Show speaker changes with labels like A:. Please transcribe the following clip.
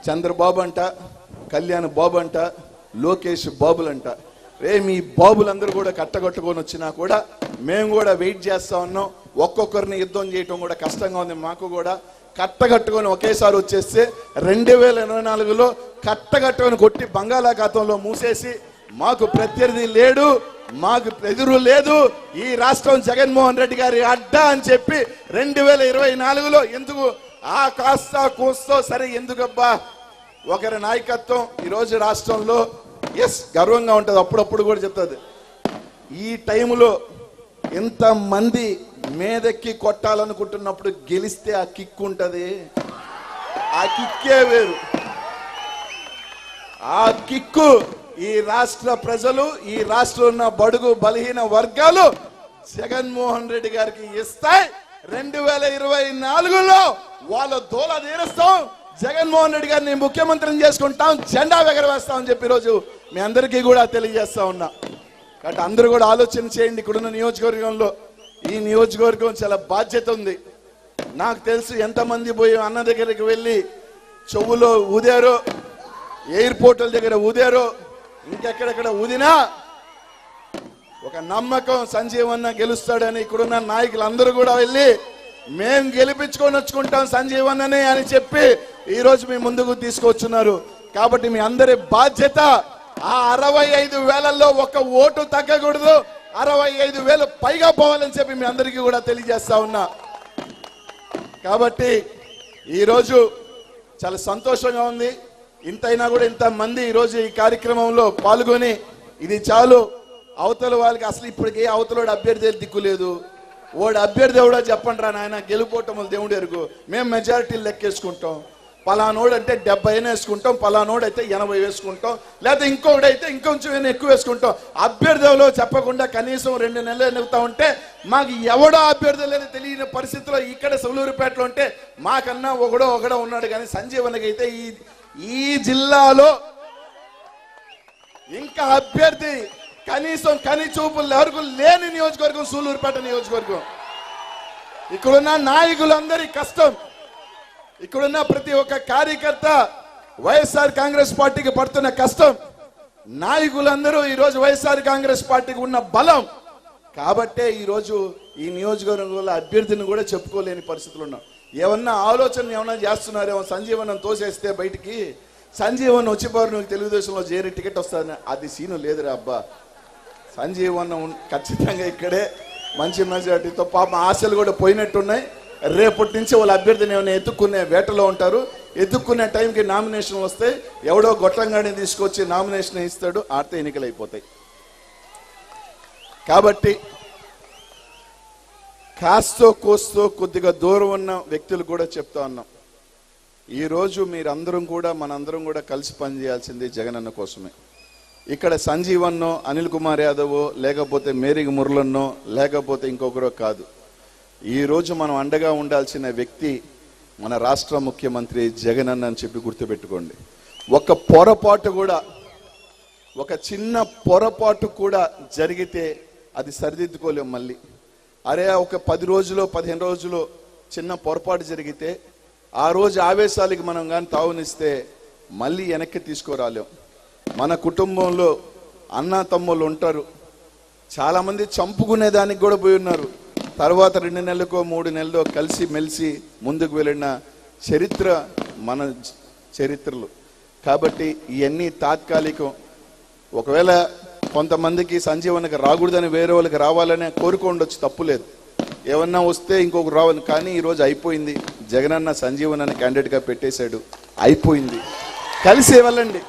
A: చంద్రబాబు అంట, కళ్యాణ్ బాబు అంట, లోకేష్ బాబులంట. మీ బాబులందరూ కూడా కట్టగట్టుకొని వచ్చినా కూడా మేము కూడా వెయిట్ చేస్తా ఉన్నాం. ఒక్కొక్కరిని యుద్ధం చేయటం కూడా కష్టంగా ఉంది. మాకు కూడా కట్టగట్టుకొని ఒకేసారి వచ్చేస్తే 2024లో కట్టగట్టుకొని కొట్టి బంగాళాఖాతంలో మూసేసి మాకు ప్రత్యర్థి లేడు, మాకు ఎదురు లేదు, ఈ రాష్ట్రం జగన్మోహన్ రెడ్డి గారి అడ్డా అని చెప్పి 2024లో ఎందుకు ఆ కాస్త కూస్తో సరే ఎందుకబ్బా ఒకరి నాయకత్వం ఈరోజు రాష్ట్రంలో గర్వంగా ఉంటుంది. అప్పుడప్పుడు కూడా చెప్తుంది. ఈ టైంలో ఎంతమంది మీదెక్కి కొట్టాలనుకుంటున్నప్పుడు గెలిస్తే ఆ కిక్ ఉంటుంది. ఆ కిక్కే వేరు. ఆ కిక్కు ఈ రాష్ట్ర ప్రజలు, ఈ రాష్ట్రంలో ఉన్న బడుగు బలహీన వర్గాలు జగన్మోహన్ రెడ్డి గారికి ఇస్తాయి. 2024లో వాళ్ళ దోల తీరుస్తాం, జగన్మోహన్ రెడ్డి గారిని ముఖ్యమంత్రిని చేసుకుంటాం, జెండా ఎగరవేస్తామని చెప్పి ఈరోజు మీ అందరికీ కూడా తెలియజేస్తా ఉన్నా. కాబట్టి అందరూ కూడా ఆలోచన చేయండి. ఇక్కడున్న నియోజకవర్గంలో, ఈ నియోజకవర్గం చాలా బాధ్యత ఉంది. నాకు తెలుసు ఎంతమంది పోయి అన్న దగ్గరికి వెళ్ళి చెవులో ఊదారో, ఎయిర్పోర్టుల దగ్గర ఊదారో, ఇంకెక్కడెక్కడ ఊదినా ఒక నమ్మకం సంజీవ్ అన్న గెలుస్తాడని ఇక్కడున్న నాయకులందరూ కూడా వెళ్ళి మేం గెలిపించుకొని వచ్చుకుంటాం సంజీవ్ అన్ననే అని చెప్పి ఈ రోజు మీ ముందుకు తీసుకొచ్చున్నారు. కాబట్టి మీ అందరి బాధ్యత ఆ 65,000లో ఒక ఓటు తగ్గకూడదు, 65,000 పైగా పోవాలని చెప్పి మీ అందరికీ కూడా తెలియజేస్తా ఉన్నా. కాబట్టి ఈరోజు చాలా సంతోషంగా ఉంది. ఇంతైనా కూడా ఇంతమంది ఈరోజు ఈ కార్యక్రమంలో పాల్గొని ఇది చాలు. అవతల వాళ్ళకి అసలు ఇప్పటికే అవతలోడు అభ్యర్థి దిక్కులేదు. ఓడి అభ్యర్థి ఎవడో చెప్పండి రా నాయన, గెలుపోవటములు దేవుడు ఎరుగు. మేము మెజారిటీలు లెక్కేసుకుంటాం. పలానోడు అంటే 70 వేసుకుంటాం, పలానోడు అయితే 80 వేసుకుంటాం, లేకపోతే ఇంకొకడైతే ఇంకొంచెం ఎక్కువ వేసుకుంటాం. అభ్యర్థులు చెప్పకుండా కనీసం 2 నెలలు ఎన్నుకుతా ఉంటే మాకు ఎవడో అభ్యర్థులు లేని తెలియని పరిస్థితిలో ఇక్కడ సూలూరుపేటలో ఉంటే మాకన్నా ఒకడో ఉన్నాడు. కానీ సంజీవన్కి అయితే ఈ జిల్లాలో ఇంకా అభ్యర్థి కనీసం కని చూపులు ఎవరికి లేని నియోజకవర్గం సూలూరుపేట నియోజకవర్గం. ఇక్కడున్న నాయకులందరి కష్టం, ఇక్కడున్న ప్రతి ఒక్క కార్యకర్త వైఎస్ఆర్ కాంగ్రెస్ పార్టీకి పడుతున్న కష్టం, నాయకులందరూ ఈరోజు వైఎస్ఆర్ కాంగ్రెస్ పార్టీకి ఉన్న బలం. కాబట్టే ఈరోజు ఈ నియోజకవర్గంలో అభ్యర్థిని కూడా చెప్పుకోలేని పరిస్థితులు ఉన్నాం. ఏమన్నా ఆలోచన ఏమన్నా చేస్తున్నారేమో, సంజీవనం తోసేస్తే బయటికి సంజీవన్ వచ్చిపోరు నువ్వు తెలుగుదేశంలో చేరి టికెట్ వస్తుంది, అది సీను లేదురా అబ్బా. సంజీవనం ఖచ్చితంగా ఇక్కడే మంచి మెజారిటీతో పాపం ఆశలు కూడా పోయినట్టున్నాయి. రేపటి నుంచి వాళ్ళ అభ్యర్థిని ఏమైనా ఎత్తుక్కునే వేటలో ఉంటారు. ఎత్తుక్కునే టైంకి నామినేషన్ వస్తే ఎవడో గొట్టంగానే తీసుకొచ్చి నామినేషన్ ఇస్తాడు, ఆడితే ఎన్నికలు అయిపోతాయి. కాబట్టి కాస్తో కోస్తో కొద్దిగా దూరం ఉన్న వ్యక్తులు కూడా చెప్తా ఉన్నాం, ఈరోజు మీరందరం కూడా మనందరం కూడా కలిసి పనిచేయాల్సింది జగనన్న కోసమే. ఇక్కడ సంజీవన్నో, అనిల్ కుమార్ యాదవో, లేకపోతే మేరీ మురళన్నో, లేకపోతే ఇంకొకరో కాదు. ఈరోజు మనం అండగా ఉండాల్సిన వ్యక్తి మన రాష్ట్ర ముఖ్యమంత్రి జగనన్న అని చెప్పి గుర్తుపెట్టుకోండి. ఒక పొరపాటు కూడా, ఒక చిన్న పొరపాటు కూడా జరిగితే అది సరిదిద్దుకోలేం మళ్ళీ. అరే ఒక 10 రోజులు 15 రోజులు చిన్న పొరపాటు జరిగితే ఆ రోజు ఆవేశాలకి మనం కానీ తావునిస్తే మళ్ళీ వెనక్కి తీసుకురాలేం. మన కుటుంబంలో అన్న తమ్ముళ్ళు ఉంటారు, చాలామంది చంపుకునే దానికి కూడా పోయి ఉన్నారు. తర్వాత 2 నెలలకో 3 నెలల్లో కలిసి మెలిసి ముందుకు వెళ్ళిన చరిత్ర మన చరిత్రలు. కాబట్టి ఇవన్నీ తాత్కాలికం. ఒకవేళ కొంతమందికి సంజీవనకి రాకూడదని వేరే వాళ్ళకి రావాలనే కోరుకోండొచ్చు, తప్పులేదు. ఏమన్నా వస్తే ఇంకొకరు రావాలి. కానీ ఈరోజు అయిపోయింది. జగనన్న సంజీవన్ అనే క్యాండిడేట్గా పెట్టేశాడు, అయిపోయింది. కలిసి వెళ్ళండి.